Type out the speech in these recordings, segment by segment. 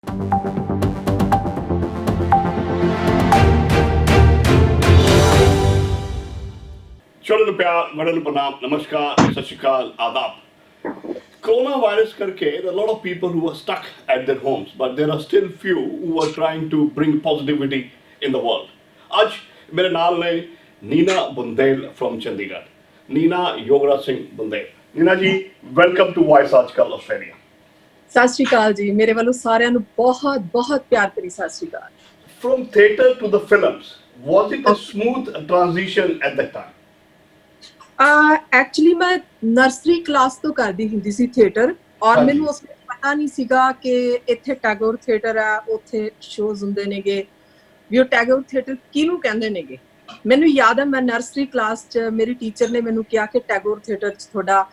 छोटे प्यार बड़े प्रणाम नमस्कार सत श्रीकाल आदाब कोरोना वायरस करके there are a lot of people who are stuck at their homes but there are still few who are trying to bring positivity in the world आज मेरे नाल ने Neena Bundel from Chandigarh Neena Yograj Singh Bundel Neena ji welcome to voice Aajkal Australia सत श्री अकाल जी मेरे वालों सारिਆਂ ਨੂੰ बहुत बहुत प्यार भरी सत श्री अकाल from theatre to the films was it a smooth transition at that time actually मैं नर्सरी क्लास तो करदी हुंदी सी थिएटर और मैनू उस ਵੇਲੇ पता नहीं सीगा कि ਇੱਥੇ ਟੈਗੋਰ ਥੀਏਟਰ ਆ ਉੱਥੇ ਸ਼ੋਜ਼ ਹੁੰਦੇ ਨੇਗੇ ਵੀ ਉਹ ਟੈਗੋਰ ਥੀਏਟਰ ਕਿਹਨੂੰ ਕਹਿੰਦੇ ਨੇਗੇ ਮੈਨੂੰ ਯਾਦ ਹੈ ਮੈਂ ਨਰਸਰੀ ਕਲਾਸ 'ਚ ਮੇਰੀ ਟੀਚਰ ਨੇ ਮੈਨੂੰ ਕਿਹਾ ਕਿ ਟੈਗੋਰ ਥੀਏਟਰ 'ਚ ਤੁਹਾਡਾ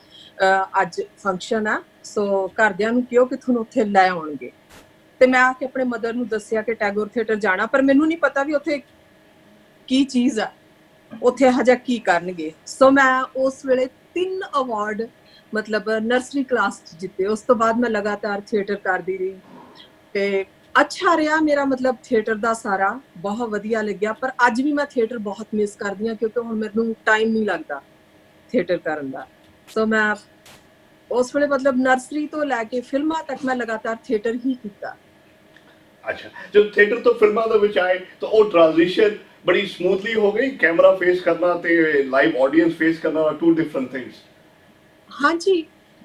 ਅੱਜ ਫੰਕਸ਼ਨ ਆ ਸੋ ਘਰਦਿਆਂ ਨੂੰ ਕਿਹਾ ਕਿ ਤੁਹਾਨੂੰ ਉੱਥੇ ਲੈ ਆਉਣਗੇ ਤੇ ਮੈਂ ਆ ਕੇ ਆਪਣੇ ਮਦਰ ਨੂੰ ਦੱਸਿਆ ਕਿ ਟੈਗੋਰ ਥੀਏਟਰ ਜਾਣਾ ਪਰ ਮੈਨੂੰ ਨਹੀਂ ਪਤਾ ਵੀ ਉੱਥੇ ਕੀ ਚੀਜ਼ ਆ ਉੱਥੇ ਹਜਾ ਕੀ ਕਰਨਗੇ ਸੋ ਮੈਂ ਉਸ ਵੇਲੇ 3 ਅਵਾਰਡ ਮਤਲਬ ਨਰਸਰੀ ਕਲਾਸ 'ਚ ਜਿੱਤੇ ਉਸ ਤੋਂ ਬਾਅਦ ਮੈਂ ਲਗਾਤਾਰ ਥੀਏਟਰ ਕਰਦੀ ਰਹੀ ਤੇ ਅੱਛਾ ਰਿਹਾ ਮੇਰਾ ਮਤਲਬ ਥੀਏਟਰ ਦਾ ਸਾਰਾ ਬਹੁਤ ਵਧੀਆ ਲੱਗਿਆ ਪਰ ਅੱਜ ਵੀ ਮੈਂ ਥੀਏਟਰ ਬਹੁਤ ਮਿਸ ਕਰਦੀ ਹਾਂ ਕਿਉਂਕਿ ਹੁਣ ਮੈਨੂੰ ਟਾਈਮ ਨਹੀਂ ਲੱਗਦਾ ਥੀਏਟਰ ਕਰਨ ਦਾ ਸੋ ਮੈਂ ਉਸ ਵੇਲੇ ਮਤਲਬ ਨਰਸਰੀ ਤੋਂ ਲੈ ਕੇ ਫਿਲਮਾਂ ਤੱਕ ਮੈਂ ਲਗਾਤਾਰ ਥੀਏਟਰ ਹੀ ਕੀਤਾ अच्छा जब थिएटर तो फिल्मां ਦੇ ਵਿੱਚ ਆਏ ਤਾਂ ਉਹ ਟ੍ਰਾਂਜੀਸ਼ਨ ਬੜੀ ਸਮੂਥਲੀ ਹੋ ਗਈ ਕੈਮਰਾ ਫੇਸ ਕਰਨਾ ਤੇ ਲਾਈਵ ਆਡੀਅנס ਫੇਸ ਕਰਨਾ ਟੂ ਡਿਫਰੈਂਟ ਥਿੰਗਸ ਹਾਂਜੀ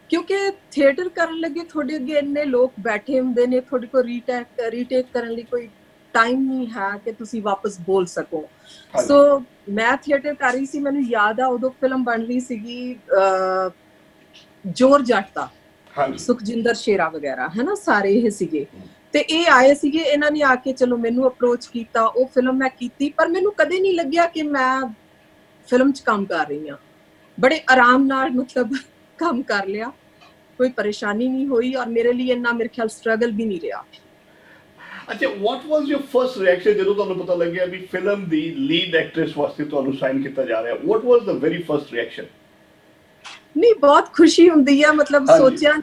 ਕਿਉਂਕਿ ਥੀਏਟਰ ਕਰਨ ਲੱਗੇ ਤੁਹਾਡੇ ਅੱਗੇ ਇੰਨੇ ਲੋਕ ਬੈਠੇ ਹੁੰਦੇ ਨੇ ਤੁਹਾਡੇ ਕੋਲ ਰੀਟੇਕ ਕਰਨ ਲਈ ਕੋਈ ਟਾਈਮ ਨਹੀਂ ਹੈ ਕਿ ਤੁਸੀਂ ਵਾਪਸ ਬੋਲ ਸਕੋ ਸੋ ਮੈਂ ਥੀਏਟਰ ਕਰ ਰਹੀ ਸੀ ਮੈਨੂੰ ਯਾਦ ਆ ਉਦੋਂ ਫਿਲਮ ਬਣ ਰਹੀ ਸੀਗੀ ਜੋਰ ਜੱਟ ਦਾ ਸੁਖਜਿੰਦਰ ਸ਼ੇਰਾ ਵਗੈਰਾ ਹੈ ਨਾ ਸਾਰੇ ਇਹ ਸੀਗੇ ਤੇ ਇਹ ਆਏ ਸੀਗੇ ਇਹਨਾਂ ਨੇ ਆ ਕੇ ਚਲੋ ਮੈਨੂੰ ਅਪਰੋਚ ਕੀਤਾ ਉਹ ਫਿਲਮ ਮੈਂ ਕੀਤੀ ਪਰ ਮੈਨੂੰ ਕਦੇ ਨਹੀਂ ਲੱਗਿਆ ਕਿ ਮੈਂ ਫਿਲਮ 'ਚ ਕੰਮ ਕਰ ਰਹੀ ਹਾਂ ਬੜੇ ਆਰਾਮ ਨਾਲ ਮਤਲਬ ਕੰਮ ਕਰ ਲਿਆ ਕੋਈ ਪਰੇਸ਼ਾਨੀ ਨਹੀਂ ਹੋਈ ਔਰ ਮੇਰੇ ਲਈ ਇੰਨਾ ਮੇਰੇ ਖਿਆਲ ਸਟਰਗਲ ਵੀ ਨਹੀਂ ਰਿਹਾ ਅੱਛਾ ਵਾਟ ਵਾਸ ਯੂਰ ਫਰਸਟ ਰਿਐਕਸ਼ਨ ਜਦੋਂ ਤੁਹਾਨੂੰ ਪਤਾ ਲੱਗਿਆ ਵੀ ਫਿਲਮ ਦੀ ਲੀਡ ਐਕਟ੍ਰੈਸ ਵਾਸਤੇ ਤੁਹਾਨੂੰ ਸਾਈਨ ਕੀਤਾ ਜਾ ਰਿਹਾ ਵਾਟ ਵਾਸ ਦ ਵੈਰੀ ਫਰਸਟ ਰਿਐਕਸ਼ਨ ਨਹੀਂ ਬਹੁਤ ਖੁਸ਼ੀ ਹੁੰਦੀ ਆ ਮਤਲਬ ਸੋਚਿਆ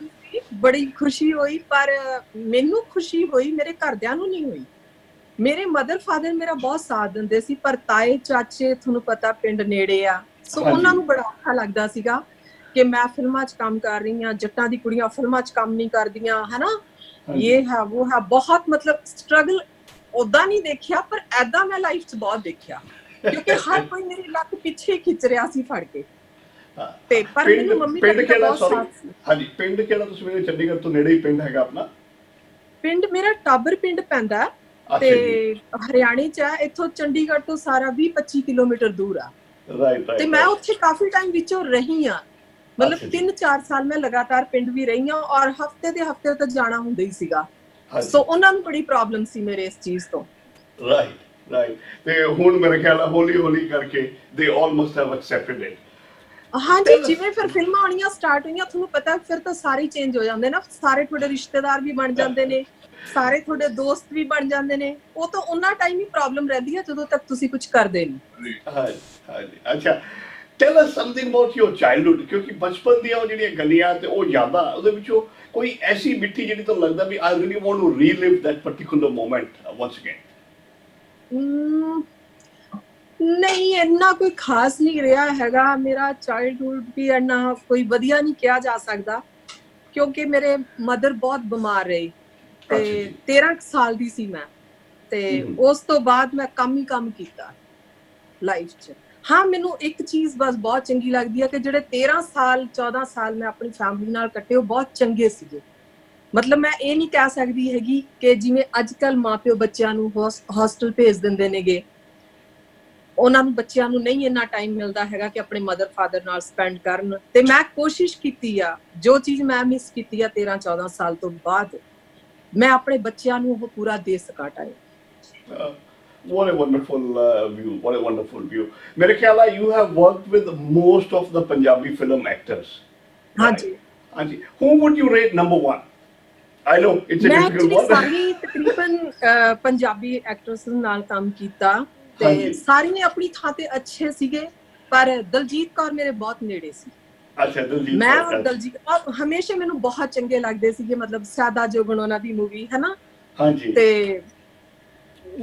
ਬੜੀ ਖੁਸ਼ੀ ਹੋਈ ਪਰ ਮੈਨੂੰ ਖੁਸ਼ੀ ਹੋਈ ਮੇਰੇ ਘਰਦਿਆਂ ਨੂੰ ਨਹੀਂ ਹੋਈ ਮੇਰੇ ਮਦਰ ਫਾਦਰ ਮੇਰਾ ਬਹੁਤ ਸਾਥ ਦਿੰਦੇ ਸੀ ਪਰ ਤਾਏ ਚਾਚੇ ਤੁਹਾਨੂੰ ਪਤਾ ਪਿੰਡ ਨੇੜੇ ਆ ਸੋ ਉਹਨਾਂ ਨੂੰ ਬੜਾ ਔਖਾ ਲੱਗਦਾ ਸੀਗਾ ਕਿ ਮੈਂ ਫਿਲਮਾਂ 'ਚ ਕੰਮ ਕਰ ਰਹੀ ਹਾਂ ਜੱਟਾਂ ਦੀ ਕੁੜੀਆਂ ਫਿਲਮਾਂ 'ਚ ਕੰਮ ਨਹੀਂ ਕਰਦੀਆਂ ਹਨਾ ਇਹ ਹੈ ਉਹ ਹੈ ਬਹੁਤ ਮਤਲਬ ਸਟਰਗਲ ਉਦਾਂ ਨਹੀਂ ਦੇਖਿਆ ਪਰ ਐਦਾਂ ਮੈਂ ਲਾਈਫ 'ਚ ਬਹੁਤ ਦੇਖਿਆ ਕਿਉਂਕਿ ਹਰ ਕੋਈ ਮੇਰੀ ਲੱਕ ਪਿੱਛੇ ਖਿੱਚ ਰਿਹਾ ਸੀ ਫੜ ਕੇ ਤੇ ਪਰ ਮੈਨੂੰ ਮੰਮੀ ਪਿੰਡ ਕਿਹੜਾ ਸੌਰੀ ਹਾਂਜੀ ਪਿੰਡ ਕਿਹੜਾ ਤੁਸੀਂ ਮੇਰੇ ਚੰਡੀਗੜ੍ਹ ਤੋਂ ਨੇੜੇ ਹੀ ਪਿੰਡ ਹੈਗਾ ਆਪਣਾ ਪਿੰਡ ਮੇਰਾ ਟਾਬਰ ਪਿੰਡ ਪੈਂਦਾ ਤੇ ਹਰਿਆਣੇ 'ਚ ਆ ਇੱਥੋਂ ਚੰਡੀਗੜ੍ਹ ਤੋਂ ਸਾਰਾ 20-25 ਕਿਲੋਮੀਟਰ ਦੂਰ ਆ ਰਾਈਟ ਤੇ ਮੈਂ ਉੱਥੇ ਕਾਫੀ ਟਾਈਮ ਵਿੱਚੋਂ ਰਹੀ ਆ ਮਤਲਬ 3-4 ਸਾਲ ਮੈਂ ਲਗਾਤਾਰ ਪਿੰਡ ਵੀ ਰਹੀ ਹਾਂ ਔਰ ਹਫਤੇ ਦੇ ਹਫਤੇ ਤੱਕ ਜਾਣਾ ਹੁੰਦਾ ਹੀ ਸੀਗਾ ਸੋ ਉਹਨਾਂ ਨੂੰ ਬੜੀ ਪ੍ਰੋਬਲਮ ਸੀ ਮੇਰੇ ਇਸ ਚੀਜ਼ ਤੋਂ ਰਾਈਟ ਤੇ ਹੁਣ ਮੇਰੇ ਖਿਆਲ ਹੌਲੀ ਹੌਲੀ ਕਰਕੇ ਦੇ ਆਲਮੋਸਟ ਹੈਵ ਐਕਸੈਪਟਡ ਇਟ ਹਾਂਜੀ ਜਿਵੇਂ ਫਿਰ ਫਿਲਮਾਂ ਆਉਣੀਆਂ ਸਟਾਰਟ ਹੋਈਆਂ ਤੁਹਾਨੂੰ ਪਤਾ ਫਿਰ ਤਾਂ ਸਾਰੇ ਚੇਂਜ ਹੋ ਜਾਂਦੇ ਨਾ ਸਾਰੇ ਤੁਹਾਡੇ ਰਿਸ਼ਤੇਦਾਰ ਵੀ ਬਣ ਜਾਂਦੇ ਨੇ ਸਾਰੇ ਤੁਹਾਡੇ ਦੋਸਤ ਵੀ ਬਣ ਜਾਂਦੇ ਨੇ ਉਹ ਤਾਂ ਉਹਨਾਂ ਟਾਈਮ ਹੀ ਪ੍ਰੋਬਲਮ ਰਹਿੰਦੀ ਹੈ ਜਦੋਂ ਤੱਕ ਤੁਸੀਂ ਕੁਝ ਕਰਦੇ ਨਹੀਂ ਹਾਂਜੀ ਅੱਛਾ ਟੈਲ ਅਸ ਸਮਥਿੰਗ ਅਬਾਊਟ ਯੂਰ ਚਾਈਲਡਹੁੱਡ ਕਿਉਂਕਿ ਬਚਪਨ ਦੀਆਂ ਉਹ ਜਿਹੜੀਆਂ ਗੱਲਾਂ ਤੇ ਉਹ ਯਾਦਾਂ ਉਹਦੇ ਵਿੱਚੋਂ ਕੋਈ ਐਸੀ ਮਿੱਠੀ ਜਿਹੜੀ ਤੁਹਾਨੂੰ ਲੱਗਦਾ ਵੀ I really want to relive that particular moment once again ਨਹੀਂ ਇੰਨਾ ਕੋਈ ਖਾਸ ਨਹੀਂ ਰਿਹਾ ਹੈਗਾ ਮੇਰਾ ਚਾਈਲਡਹੁੱਡ ਵੀ ਇੰਨਾ ਕੋਈ ਵਧੀਆ ਨਹੀਂ ਕਿਹਾ ਜਾ ਸਕਦਾ ਕਿਉਂਕਿ ਮੇਰੇ ਮਦਰ ਬਹੁਤ ਬਿਮਾਰ ਰਹੇ ਤੇ 13 ਸਾਲ ਦੀ ਸੀ ਮੈਂ ਤੇ ਉਸ ਤੋਂ ਬਾਅਦ ਮੈਂ ਕੰਮ ਹੀ ਕੰਮ ਕੀਤਾ ਲਾਈਫ 'ਚ ਹਾਂ ਮੈਨੂੰ ਇੱਕ ਚੀਜ਼ ਬਸ ਬਹੁਤ ਚੰਗੀ ਲੱਗਦੀ ਹੈ ਕਿ ਜਿਹੜੇ 13 ਸਾਲ 14 ਸਾਲ ਮੈਂ ਆਪਣੀ ਫੈਮਿਲੀ ਨਾਲ ਕੱਟੇ ਉਹ ਬਹੁਤ ਚੰਗੇ ਸੀਗੇ ਮਤਲਬ ਮੈਂ ਇਹ ਨਹੀਂ ਕਹਿ ਸਕਦੀ ਹੈਗੀ ਕਿ ਜਿਵੇਂ ਅੱਜ ਕੱਲ੍ਹ ਮਾਂ ਪਿਓ ਬੱਚਿਆਂ ਨੂੰ ਹੋਸਟਲ ਭੇਜ ਦਿੰਦੇ ਨੇਗੇ ਉਹਨਾਂ ਨੂੰ ਬੱਚਿਆਂ ਨੂੰ ਨਹੀਂ ਇੰਨਾ ਟਾਈਮ ਮਿਲਦਾ ਹੈਗਾ ਕਿ ਆਪਣੇ ਮਦਰ ਫਾਦਰ ਨਾਲ ਸਪੈਂਡ ਕਰਨ ਤੇ ਮੈਂ ਕੋਸ਼ਿਸ਼ ਕੀਤੀ ਆ ਜੋ ਚੀਜ਼ ਮੈਂ ਮਿਸ ਕੀਤੀ ਆ 13-14 ਸਾਲ ਤੋਂ ਬਾਅਦ ਮੈਂ ਆਪਣੇ ਬੱਚਿਆਂ ਨੂੰ ਉਹ ਪੂਰਾ ਦੇ ਸਕਾਂ time What a wonderful view. What a wonderful view. ਮੇਰੇ ਖਿਆਲ ਆ you have worked with most of the Punjabi film actors. ਹਾਂਜੀ ਹਾਂਜੀ who would you rate number 1? I know it's a difficult one. ਮੈਂ ਸਾਰੀ ਤਕਰੀਬਨ ਪੰਜਾਬੀ ਐਕਟਰਸ ਨਾਲ ਕੰਮ ਕੀਤਾ ਤੇ ਸਾਰੀਆਂ ਆਪਣੀ ਥਾਂ ਤੇ ਅੱਛੇ ਸੀਗੇ ਪਰ ਦਲਜੀਤ ਕੌਰ ਮੇਰੇ ਬਹੁਤ ਨੇੜੇ ਸੀ ਅੱਛਾ ਦਲਜੀਤ ਮੈਂ ਦਲਜੀਤ ਹਮੇਸ਼ਾ ਮੈਨੂੰ ਬਹੁਤ ਚੰਗੇ ਲੱਗਦੇ ਸੀਗੇ ਮਤਲਬ ਸਾਦਾ ਜੋਗਣ ਉਹਨਾਂ ਦੀ ਮੂਵੀ ਹੈ ਨਾ ਹਾਂਜੀ ਤੇ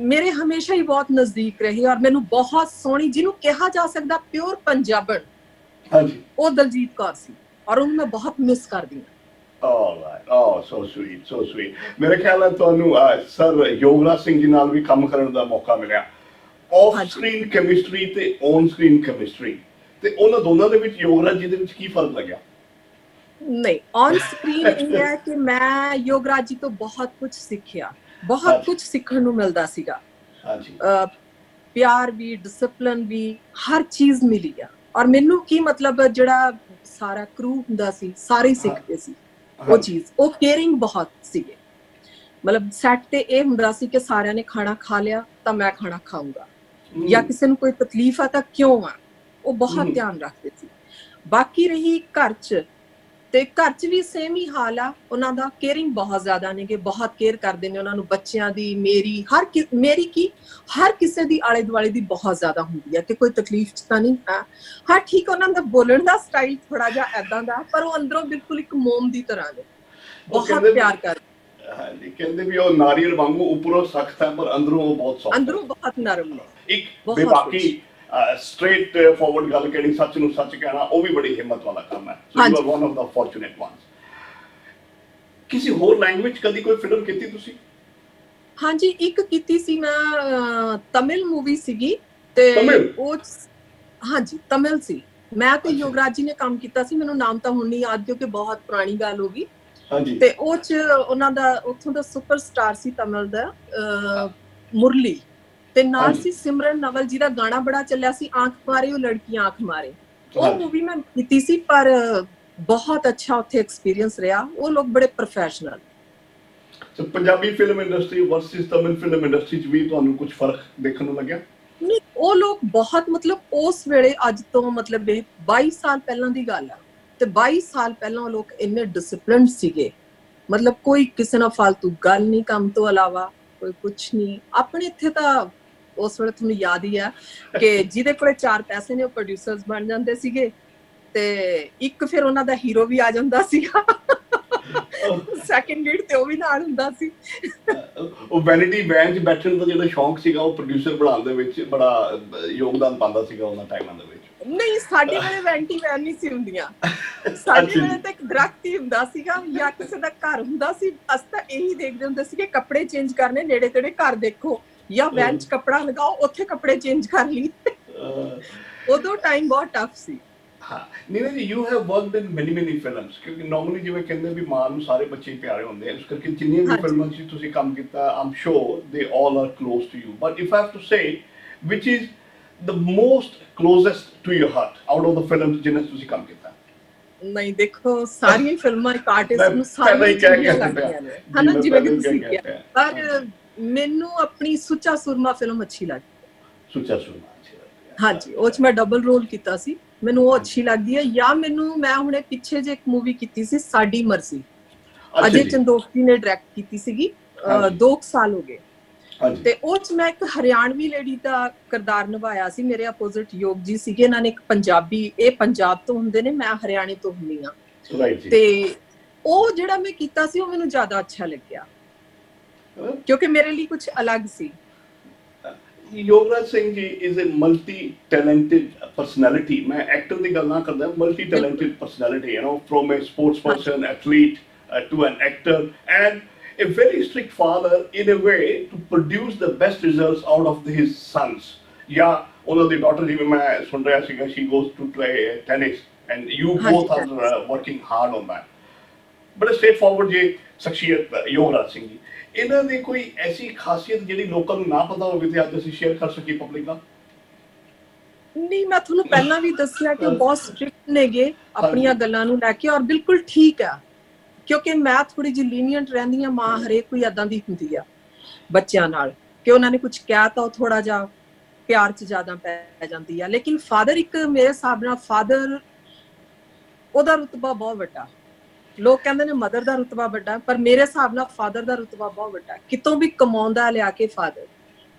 ਮੇਰੇ ਹਮੇਸ਼ਾ ਹੀ ਬਹੁਤ ਨਜ਼ਦੀਕ ਰਹੀ ਔਰ ਮੈਨੂੰ ਬਹੁਤ ਸੋਹਣੀ ਜਿਹਨੂੰ ਕਿਹਾ ਜਾ ਸਕਦਾ ਪਿਓਰ ਪੰਜਾਬਣ ਹਾਂਜੀ ਉਹ ਦਲਜੀਤ ਕੌਰ ਸੀ ਔਰ ਉਹਨੂੰ ਮੈਂ ਬਹੁਤ ਮਿਸ ਕਰਦੀ ਹਾਂ। All right. Oh, so sweet, so sweet. ਮੇਰੇ ਖਿਆਲ ਨਾਲ ਤੁਹਾਨੂੰ ਸਰ ਯੋਗਰਾਜ ਸਿੰਘ ਜੀ ਨਾਲ ਵੀ ਕੰਮ ਕਰਨ ਦਾ ਮੌਕਾ ਮਿਲਿਆ। ਆਫ ਹਾਂਜੀ ਸਕਰੀਨ ਕੈਮਿਸਟਰੀ ਤੇ ਔਨ ਸਕਰੀਨ ਕੈਮਿਸਟਰੀ, ਤੇ ਉਹਨਾਂ ਦੋਨਾਂ ਦੇ ਵਿੱਚ ਯੋਗਰਾਜ ਜੀ ਦੇ ਵਿੱਚ ਕੀ ਫਰਕ ਲੱਗਿਆ? ਨਹੀਂ, ਔਨ ਸਕਰੀਨ ਇਹ ਹੈ ਕਿ ਮੈਂ ਯੋਗਰਾਜ ਜੀ ਤੋਂ ਬਹੁਤ ਕੁਝ ਸਿੱਖਿਆ, ਬਹੁਤ ਹਾਂਜੀ ਕੁਝ ਸਿੱਖਣ ਨੂੰ ਮਿਲਦਾ ਸੀਗਾ। ਹਾਂਜੀ ਪਿਆਰ ਵੀ, ਡਿਸਪਲਿਨ ਵੀ, ਹਰ ਚੀਜ਼ ਮਿਲੀ ਆ। ਔਰ ਮੈਨੂੰ ਕੀ ਮਤਲਬ ਜਿਹੜਾ ਸਾਰਾ ਕਰੂ ਹੁੰਦਾ ਸੀ ਸਾਰੇ ਹਾਂ ਸਿੱਖਦੇ ਸੀ ਉਹ ਹਾਂਜੀ ਚੀਜ਼, ਉਹ ਕੇਅਰਿੰਗ ਬਹੁਤ ਸੀਗੇ। ਮਤਲਬ ਸੈੱਟ ਤੇ ਇਹ ਹੁੰਦਾ ਸੀ ਕਿ ਸਾਰਿਆਂ ਨੇ ਖਾਣਾ ਖਾ ਲਿਆ ਤਾਂ ਮੈਂ ਖਾਣਾ ਖਾਊਂਗਾ, ਜਾਂ ਕਿਸੇ ਨੂੰ ਕੋਈ ਤਕਲੀਫ ਆ ਤਾਂ ਕਿਉਂ ਆ, ਉਹ ਬਹੁਤ ਧਿਆਨ ਰੱਖਦੇ ਸੀ। ਬਾਕੀ ਰਹੀ ਘਰ 'ਚ, ਤੇ ਘਰ 'ਚ ਵੀ ਸੇਮ ਹੀ ਹਾਲ ਆ ਉਹਨਾਂ ਦਾ, ਕੇਅਰਿੰਗ ਬਹੁਤ ਜ਼ਿਆਦਾ ਨੇਗੇ, ਬਹੁਤ ਕੇਅਰ ਕਰਦੇ ਨੇ ਉਹਨਾਂ ਨੂੰ, ਬੱਚਿਆਂ ਦੀ, ਮੇਰੀ, ਮੇਰੀ ਕੀ ਹਰ ਕਿਸੇ ਦੀ ਆਲੇ ਦੁਆਲੇ ਦੀ ਬਹੁਤ ਜ਼ਿਆਦਾ ਹੁੰਦੀ ਹੈ ਕਿ ਕੋਈ ਤਕਲੀਫ 'ਚ ਤਾਂ ਨਹੀਂ ਹੈ। ਹਾਂ ਠੀਕ, ਉਹਨਾਂ ਦਾ ਬੋਲਣ ਦਾ ਸਟਾਈਲ ਥੋੜਾ ਜਿਹਾ ਏਦਾਂ ਦਾ, ਪਰ ਉਹ ਅੰਦਰੋਂ ਬਿਲਕੁਲ ਇੱਕ ਮੋਮ ਦੀ ਤਰ੍ਹਾਂ ਨੇ, ਉਹ ਬਹੁਤ ਕਹਿੰਦੇ ਵੀ, ਪਿਆਰ ਕਰਦੇ, ਹਾਂਜੀ ਕਹਿੰਦੇ ਵੀ ਉਹ ਨਾਰੀਅਲ ਵਾਂਗੂ ਉੱਪਰੋਂ ਸਖਤ ਹੈ ਪਰ ਅੰਦਰੋਂ ਉਹ ਬਹੁਤ ਸੌਫਟ ਹੈ। ਅੰਦਰੋਂ ਬਹੁਤ ਨਰਮ ਨੇ, ਇੱਕ ਬਹੁਤ ਬੇਬਾਕੀ ਕੁਛ। ਸਟ੍ਰੇਟ ਫਾਰਵਰਡ ਗੱਲ ਕਹਿਣੀ, ਸੱਚ ਨੂੰ ਸੱਚ ਕਹਿਣਾ, ਉਹ ਵੀ ਬੜੀ ਹਿੰਮਤ ਵਾਲਾ ਕੰਮ ਹੈ। ਸੋ ਯੂ ਆਰ ਹਾਂਜੀ one of the fortunate ones. ਕਿਸੇ ਹੋਰ ਲੈਂਗੁਏਜ ਕਦੀ ਕੋਈ ਫਿਲਮ ਕੀਤੀ ਤੁਸੀਂ? ਹਾਂਜੀ, ਇੱਕ ਕੀਤੀ ਸੀ ਮੈਂ, ਤਮਿਲ ਮੂਵੀ ਸੀਗੀ, ਤੇ ਤਮਿਲ? ਉਹ ਹਾਂਜੀ ਤਮਿਲ ਸੀ। ਮੈਂ ਤੇ ਅੱਛਾ ਯੋਗਰਾਜ ਜੀ ਨੇ ਕੰਮ ਕੀਤਾ ਸੀ, ਮੈਨੂੰ ਨਾਮ ਤਾਂ ਹੁਣ ਨਹੀਂ ਯਾਦ ਕਿਉਂਕਿ ਬਹੁਤ ਪੁਰਾਣੀ ਗੱਲ ਹੋ ਗਈ। ਹਾਂਜੀ ਤੇ ਉਹ 'ਚ ਉਹਨਾਂ ਦਾ ਉੱਥੋਂ ਦਾ ਸੁਪਰਸਟਾਰ ਸੀ ਤਮਿਲ ਦਾ, ਮੁਰਲੀ, ਤੇ ਨਾਲ ਹਾਂਜੀ ਸੀ ਸਿਮਰਨ ਨਵਲ ਜੀ ਦਾ ਗਾਣਾ ਬੜਾ ਚੱਲਿਆ ਸੀ, ਆਂਖ ਮਾਰੇ ਉਹ ਲੜਕੀ ਆਂਖ ਮਾਰੇ। ਉਹ ਹਾਂਜੀ। ਮੂਵੀ ਮੈਂ ਕੀਤੀ ਸੀ, ਪਰ ਬਹੁਤ ਅੱਛਾ ਉੱਥੇ ਐਕਸਪੀਰੀਅੰਸ ਰਿਹਾ। ਉਹ ਲੋਕ ਬੜੇ professional. So Punjabi film industry versus Tamil film industry 'ਚ ਵੀ ਤੁਹਾਨੂੰ ਕੁਝ ਫਰਕ ਦੇਖਣ ਨੂੰ ਲੱਗਿਆ? ਨਹੀਂ, ਉਹ ਲੋਕ ਬਹੁਤ ਮਤਲਬ ਉਸ ਵੇਲੇ, ਅੱਜ ਤੋਂ ਮਤਲਬ ਇਹ 22 ਸਾਲ ਪਹਿਲਾਂ ਦੀ ਗੱਲ ਆ, ਤੇ 22 ਸਾਲ ਪਹਿਲਾਂ ਉਹ ਲੋਕ ਇੰਨੇ ਡਿਸਪਲਿਨਡ ਸੀਗੇ, ਮਤਲਬ ਕੋਈ ਕਿਸੇ ਨਾਲ ਫालतू ਗੱਲ ਨਹੀਂ ਕੰਮ ਤੋਂ ਇਲਾਵਾ, ਕੋਈ ਕੁਛ ਨਹੀਂ। ਆਪਣੇ ਇੱਥੇ ਤਾਂ ਉਸ ਵੇਲੇ ਤੁਹਾਨੂੰ ਯਾਦ ਹੀ ਆ ਕਿ ਜਿਹਦੇ ਕੋਲੇ 4 ਪੈਸੇ ਨੇ ਉਹ ਪ੍ਰੋਡਿਊਸਰਸ ਬਣ ਜਾਂਦੇ ਸੀਗੇ, ਤੇ ਇੱਕ ਫਿਰ ਉਹਨਾਂ ਦਾ ਹੀਰੋ ਵੀ ਆ ਜਾਂਦਾ ਸੀਗਾ ਸੈਕੰਡ ਲੀਡ ਤੇ ਉਹ ਵੀ ਨਾਲ ਹੁੰਦਾ ਸੀ। ਉਹ ਵੈਨਿਟੀ ਵੈਨ 'ਚ ਬੈਠਣ ਦਾ ਜਿਹੜਾ ਸ਼ੌਂਕ ਸੀਗਾ, ਉਹ ਪ੍ਰੋਡਿਊਸਰ ਬਣਾਉਣ ਦੇ ਵਿੱਚ ਬੜਾ ਯੋਗਦਾਨ ਪਾਉਂਦਾ ਸੀਗਾ ਉਹਨਾਂ ਟਾਈਮਾਂ ਦੇ ਵਿੱਚ। ਨਹੀਂ, ਸਾਡੇ ਵੇਲੇ ਵੈਂਟੀ ਵੈਨ ਨਹੀਂ ਸੀ ਹੁੰਦੀਆਂ, ਸਾਡੇ ਅੱਛਾ ਵੇਲੇ ਜੀ। ਤਾਂ ਇੱਕ ਦਰਖਤ ਹੀ ਹੁੰਦਾ ਸੀਗਾ ਜਾਂ ਕਿਸੇ ਦਾ ਘਰ ਹੁੰਦਾ ਸੀ। ਅਸੀਂ ਤਾਂ ਇਹੀ ਦੇਖਦੇ ਹੁੰਦੇ ਸੀ ਕਿ ਕੱਪੜੇ ਚੇਂਜ ਕਰਨੇ, ਨੇੜੇ ਤੇੜੇ ਘਰ ਦੇਖੋ, ਜਾਂ ਵੈਨ 'ਚ ਕੱਪੜਾ ਲਗਾਓ, ਉੱਥੇ ਕੱਪੜੇ ਚੇਂਜ ਕਰ ਲਈ। ਉਦੋਂ ਟਾਈਮ ਬਹੁਤ ਟਫ ਸੀ। ਹਾਂ ਨੀਨਾ ਜੀ, ਯੂ ਹੈਵ ਵਰਕਡ ਇਨ ਮੈਨੀ ਫਿਲਮਸ, ਕਿਉਂਕਿ ਨਾਰਮਲੀ ਜਿਵੇਂ ਕਹਿੰਦੇ ਵੀ ਮਾਂ ਨੂੰ ਸਾਰੇ ਬੱਚੇ ਪਿਆਰੇ ਹੁੰਦੇ ਆ, ਇਸ ਕਰਕੇ ਜਿੰਨੀਆਂ ਵੀ ਹਾਂਜੀ ਫਿਲਮਾਂ 'ਚ ਤੁਸੀਂ ਕੰਮ ਕੀਤਾ, I'm sure they all are close to you, but if I have to say which is the most closest to your heart out of the films ਜਿਨ੍ਹਾਂ 'ਚ ਤੁਸੀਂ ਕੰਮ ਕੀਤਾ? ਨਹੀਂ, ਦੇਖੋ ਸਾਰੀਆਂ ਫਿਲਮਾਂ ਇੱਕ ਮੈਂ ਆਰਟਿਸਟ ਨੂੰ ਪਹਿਲਾਂ ਸਾਰੀਆਂ ਹੀ ਕਹਿ ਚੰਗੀਆਂ ਕੇ ਹਟਿਆ ਲੱਗਦੀਆਂ ਨੇ, ਜੀ, ਹਨਾ, ਮੈਂ ਜਿਵੇਂ ਕਿ ਪਹਿਲਾਂ ਹੀ ਕਹਿ ਤੁਸੀਂ ਕੇ ਕਿਹਾ, ਹਟਿਆ। ਪਰ ਮੈਨੂੰ ਆਪਣੀ ਸੁੱਚਾ ਸੁਰਮਾ ਫਿਲਮ ਅੱਛੀ ਲੱਗਦੀ ਹੈ। ਸੁੱਚਾ ਸੁਰਮਾ ਅੱਛਾ ਲੱਗਿਆ। ਹਾਂਜੀ, ਉਹ 'ਚ ਮੈਂ ਡਬਲ ਰੋਲ ਕੀਤਾ ਸੀ, ਮੈਨੂੰ ਉਹ ਹਾਂਜੀ ਅੱਛੀ ਲੱਗਦੀ ਹੈ। ਜਾਂ ਮੈਨੂੰ, ਮੈਂ ਹੁਣੇ ਪਿੱਛੇ ਜੇ ਇੱਕ ਮੂਵੀ ਕੀਤੀ ਸੀ ਸਾਡੀ ਮਰਜ਼ੀ, ਅੱਛਾ ਅਜੇ ਜੀ। ਚੰਦੋਕੀ ਨੇ ਡਾਇਰੈਕਟ ਕੀਤੀ ਸੀਗੀ, ਹਾਂਜੀ 2 ਸਾਲ ਹੋ ਗਏ। ਹਾਂਜੀ ਤੇ ਉਹ 'ਚ ਮੈਂ ਇੱਕ ਹਰਿਆਣਵੀ ਲੇਡੀ ਦਾ ਕਿਰਦਾਰ ਨਿਭਾਇਆ ਸੀ, ਮੇਰੇ ਆਪੋਜ਼ਿਟ ਯੋਗ ਜੀ ਸੀਗੇ, ਇਹਨਾਂ ਨੇ ਇੱਕ ਪੰਜਾਬੀ, ਇਹ ਪੰਜਾਬ ਤੋਂ ਹੁੰਦੇ ਨੇ, ਮੈਂ ਹਰਿਆਣੇ ਤੋਂ ਹੁੰਦੀ ਹਾਂ। ਰਾਈਟ ਜੀ। ਤੇ ਉਹ ਜਿਹੜਾ ਮੈਂ ਕੀਤਾ ਸੀ ਉਹ ਮੈਨੂੰ ਜ਼ਿਆਦਾ ਅੱਛਾ ਲੱਗਿਆ ਕਿਉਂਕਿ ਮੇਰੇ ਲਈ ਕੁਝ ਅਲੱਗ ਸੀ। Yograj Singh ji is a multi talented personality. ਮੈਂ ਐਕਟਰ ਦੀ ਗੱਲ ਨਾ ਕਰਦਾ, ਮਲਟੀ ਬਿਲਕੁਲ। Talented personality, you know, from a sports ਹਾਂਜੀ person, athlete, to an actor, and a very strict father in a way to produce the best results out of his sons. Yeah, ਉਹਨਾਂ ਦੀ daughter, ਜਿਵੇਂ ਮੈਂ ਸੁਣ ਰਿਹਾ ਸੀਗਾ, she goes to play tennis and you ਹਾਂਜੀ both are working hard on that. ਬੜੇ straight forward ਜੇ ਸ਼ਖਸੀਅਤ ਯੋਗਰਾਜ ਸਿੰਘ ਜੀ, ਇਹਨਾਂ ਦੀ ਕੋਈ ਐਸੀ ਖਾਸੀਅਤ ਜਿਹੜੀ ਲੋਕਾਂ ਨੂੰ ਨਾ ਪਤਾ ਹੋਵੇ ਤੇ ਅੱਜ ਅਸੀਂ ਸ਼ੇਅਰ ਕਰ ਸਕੀਏ ਪਬਲਿਕ ਨਾਲ? ਨਹੀਂ, ਮੈਂ ਤੁਹਾਨੂੰ ਪਹਿਲਾਂ ਵੀ ਦੱਸਿਆ ਕਿ ਉਹ ਬਹੁਤ ਸਟ੍ਰਿਕਟ ਨੇਗੇ ਆਪਣੀਆਂ ਹਾਂਜੀ ਗੱਲਾਂ ਨੂੰ ਲੈ ਕੇ, ਔਰ ਬਿਲਕੁਲ ਠੀਕ ਆ, ਕਿਉਂਕਿ ਮੈਂ ਥੋੜੀ ਜਿਹੀ ਲੀਨੀਅੰਟ ਰਹਿੰਦੀ ਆ, ਮਾਂ ਹਰੇਕ ਕੋਈ ਏਦਾਂ ਦੀ ਹੁੰਦੀ ਆ ਬੱਚਿਆਂ ਨਾਲ, ਕਿ ਉਹਨਾਂ ਨੇ ਕੁਝ ਕਿਹਾ ਤਾਂ ਉਹ ਥੋੜਾ ਜਿਹਾ ਪਿਆਰ 'ਚ ਜ਼ਿਆਦਾ ਪੈ ਜਾਂਦੀ ਆ। ਲੇਕਿਨ ਫਾਦਰ, ਇੱਕ ਮੇਰੇ ਹਿਸਾਬ ਨਾਲ ਫਾਦਰ, ਉਹਦਾ ਰੁਤਬਾ ਬਹੁਤ ਵੱਡਾ। ਲੋਕ ਕਹਿੰਦੇ ਨੇ ਮਦਰ ਦਾ ਰੁਤਬਾ ਵੱਡਾ, ਪਰ ਮੇਰੇ ਹਿਸਾਬ ਨਾਲ ਫਾਦਰ ਦਾ ਰੁਤਬਾ ਬਹੁਤ ਵੱਡਾ। ਕਿਤੋਂ ਵੀ ਕਮਾਉਂਦਾ ਲਿਆ ਕੇ ਫਾਦਰ,